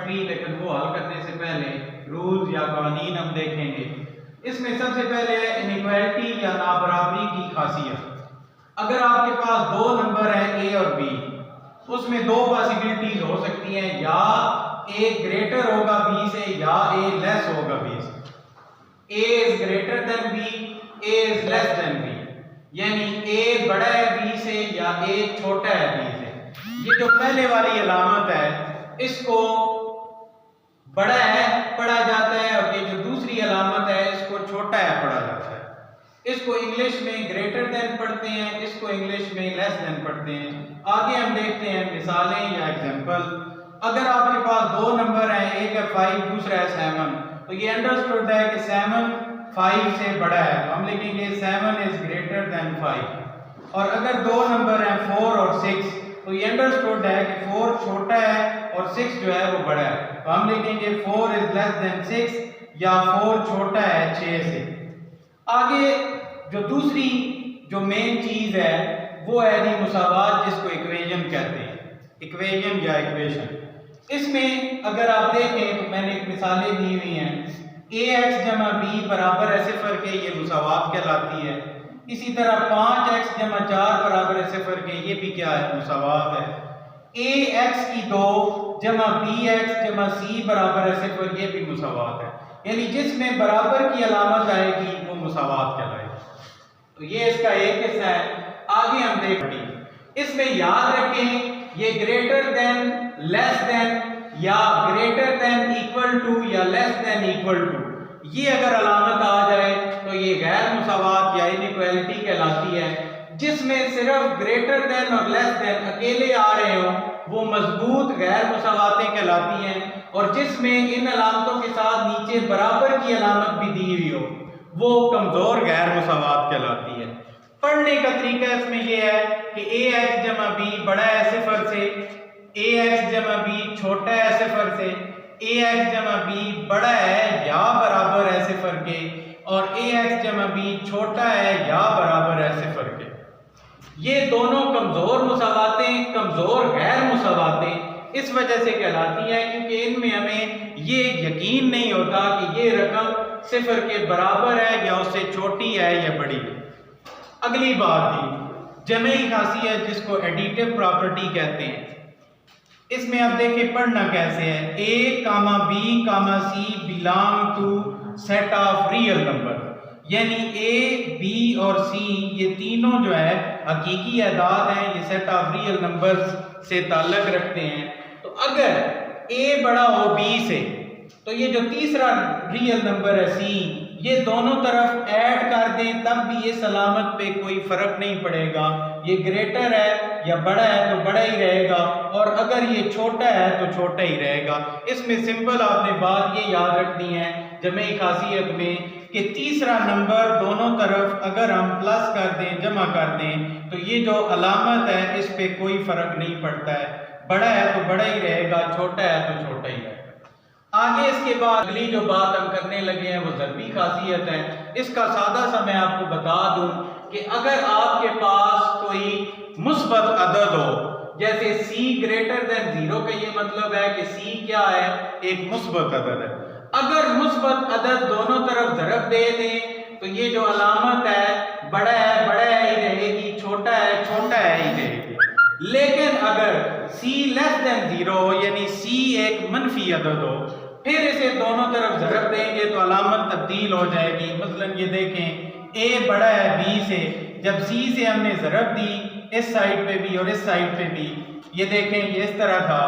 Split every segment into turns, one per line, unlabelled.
7.3 لیکن وہ حل کرنے سے پہلے رولز یا قوانین ہم دیکھیں گے۔ اس میں سب سے پہلے ہے انیکوالٹی یا نابرابری کی خاصیت۔ اگر آپ کے پاس دو نمبر ہیں اے اور بی، اس میں دو پاسبلٹیز ہو سکتی ہیں، یا اے گریٹر ہوگا بی سے یا اے لیس ہوگا بی سے۔ A is greater than B, A is less than B, یعنی اے بڑا ہے بی سے یا اے چھوٹا ہے بی سے۔ یہ جو پہلے والی علامت ہے اس کو بڑا ہے پڑھا جاتا ہے، اور یہ جو دوسری علامت ہے اس کو چھوٹا ہے پڑھا جاتا ہے۔ اس کو انگلش میں گریٹر دین پڑھتے ہیں، اس کو انگلش میں لیس دین پڑھتے ہیں۔ آگے ہم دیکھتے ہیں مثالیں یا ایگزامپل۔ اگر آپ کے پاس دو نمبر ہیں، ایک ہے 5 دوسرا ہے 7، تو یہ انڈرسٹوڈ ہے کہ 7 5 سے بڑا ہے، تو ہم لکھیں گے 7 is greater than 5۔ اور اگر دو نمبر ہیں 4 اور 6، تو یہ انڈرسٹوڈ ہے کہ 4 چھوٹا ہے اور 6 جو ہے وہ بڑا ہے، تو ہم لکھیں گے 4 is less than 6 یا 4 چھوٹا ہے 6 سے۔ آگے جو دوسری جو مین چیز ہے وہ ہے جی مساوات، جس کو ایکویژن کہتے ہیں، ایکویژن یا ایکویشن۔ اس میں اگر آپ دیکھیں تو میں نے ایک مثالیں دی ہوئی ہیں، ax جمع b برابر ہے 0 کے، یہ مساوات کہلاتی ہے۔ اسی طرح 5x جمع 4 برابر ہے 0 کے، یہ بھی کیا ہے؟ مساوات ہے۔ ax کی 2 جمع bx جمع c برابر ہے 0، یہ بھی مساوات ہے۔ یعنی جس میں برابر کی علامت آئے گی وہ مساوات کہلائے گی۔ تو یہ اس کا ایک حصہ ہے۔ آگے ہم دیکھتے ہیں، اس میں یاد رکھیں یہ گریٹر دین، لیس دین یا گریٹر دین ایکول ٹو یا لیس دین ایکول ٹو، یہ اگر علامت آ جائے تو یہ غیر مساوات یا انیکوالٹی کہلاتی ہے۔ جس میں صرف گریٹر دین اور لیس دین اکیلے آ رہے ہوں وہ مضبوط غیر مساواتیں کہلاتی ہیں، اور جس میں ان علامتوں کے ساتھ نیچے برابر کی علامت بھی دی ہوئی ہو وہ کمزور غیر مساوات کہلاتی ہے۔ پڑھنے کا طریقہ اس میں یہ ہے کہ ax جمع b بڑا ہے 0 سے، ax جمع b چھوٹا ہے 0 سے، ax جمع b بڑا ہے یا برابر ہے 0 کے، اور ax جمع b چھوٹا ہے یا برابر ہے 0 کے۔ یہ دونوں کمزور مساواتیں، کمزور غیر مساواتیں اس وجہ سے کہلاتی ہیں کیونکہ ان میں ہمیں یہ یقین نہیں ہوتا کہ یہ رقم 0 کے برابر ہے یا اس سے چھوٹی ہے یا بڑی ہے۔ اگلی بات دی جمعی خاصیت، جس کو ایڈیٹو پراپرٹی کہتے ہیں۔ اس میں آپ دیکھیں پڑھنا کیسے ہے، a, b, c belong to set of real number، یعنی a, b اور c یہ تینوں جو ہے حقیقی اعداد ہیں، یہ سیٹ آف ریئل نمبرز سے تعلق رکھتے ہیں۔ تو اگر a بڑا ہو b سے تو یہ جو تیسرا ریئل نمبر ہے c، یہ دونوں طرف ایڈ کر دیں تب بھی اس علامت پہ کوئی فرق نہیں پڑے گا، یہ گریٹر ہے یا بڑا ہے تو بڑا ہی رہے گا، اور اگر یہ چھوٹا ہے تو چھوٹا ہی رہے گا۔ اس میں سمپل آپ نے بات یہ یاد رکھنی ہے جمعی خاصیت میں کہ تیسرا نمبر دونوں طرف اگر ہم پلس کر دیں، جمع کر دیں، تو یہ جو علامت ہے اس پہ کوئی فرق نہیں پڑتا ہے، بڑا ہے تو بڑا ہی رہے گا، چھوٹا ہے تو چھوٹا ہی رہے گا۔ آگے اس کے بعد اگلی جو بات ہم کرنے لگے ہیں وہ ضربی خاصیت ہے۔ اس کا سادہ سا میں آپ کو بتا دوں کہ اگر آپ کے پاس کوئی مثبت عدد ہو، جیسے c گریٹر دین 0 کا یہ مطلب ہے کہ c کیا ہے؟ ایک مثبت عدد ہے۔ اگر مثبت عدد دونوں طرف ضرب دے دیں تو یہ جو علامت ہے بڑا ہے ہی رہے گی، چھوٹا ہے ہی رہے گی۔ لیکن اگر c لیس دین 0 یعنی c ایک منفی عدد ہو، پھر اسے دونوں طرف ضرب دیں گے تو علامت تبدیل ہو جائے گی۔ مثلا یہ دیکھیں a بڑا ہے b سے، جب c سے ہم نے ضرب دی اس سائڈ پہ بھی اور اس سائڈ پہ بھی، یہ دیکھیں یہ اس طرح تھا،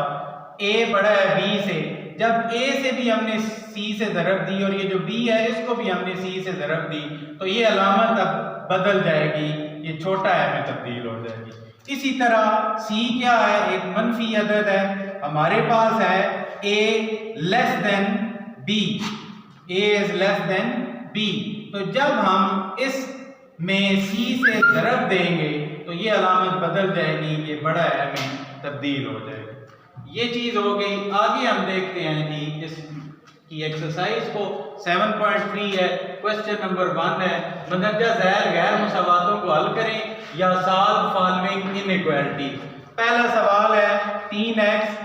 a بڑا ہے b سے، جب a سے بھی ہم نے c سے ضرب دی اور یہ جو b ہے اس کو بھی ہم نے c سے ضرب دی تو یہ علامت اب بدل جائے گی، یہ چھوٹا ہے میں تبدیل ہو جائے گی۔ اسی طرح c کیا ہے؟ ایک منفی عدد ہے، ہمارے پاس ہے a less than b، a is less than b، تو جب ہم اس میں c سے ضرب دیں گے تو یہ علامت بدل جائے گی، یہ بڑا ہے میں تبدیل ہو جائے گی۔ یہ چیز ہو گئی۔ آگے ہم دیکھتے ہیں جی اس کی ایکسرسائز کو، 7.3 ہے، کوسچن نمبر 1 ہے، مندرجہ ذیل غیر مساواتوں کو حل کریں یا سالو فالوئنگ انیکوالٹی۔ پہلا سوال ہے 3x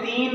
3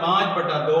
5/2।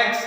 x,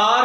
r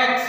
x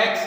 x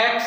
x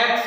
x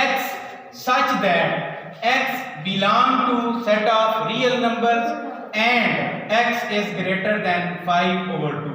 x such that x belong to set of real numbers and x is greater than 5/2।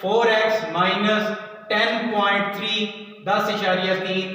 4x minus 10.3 10.3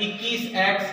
21x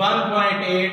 1.8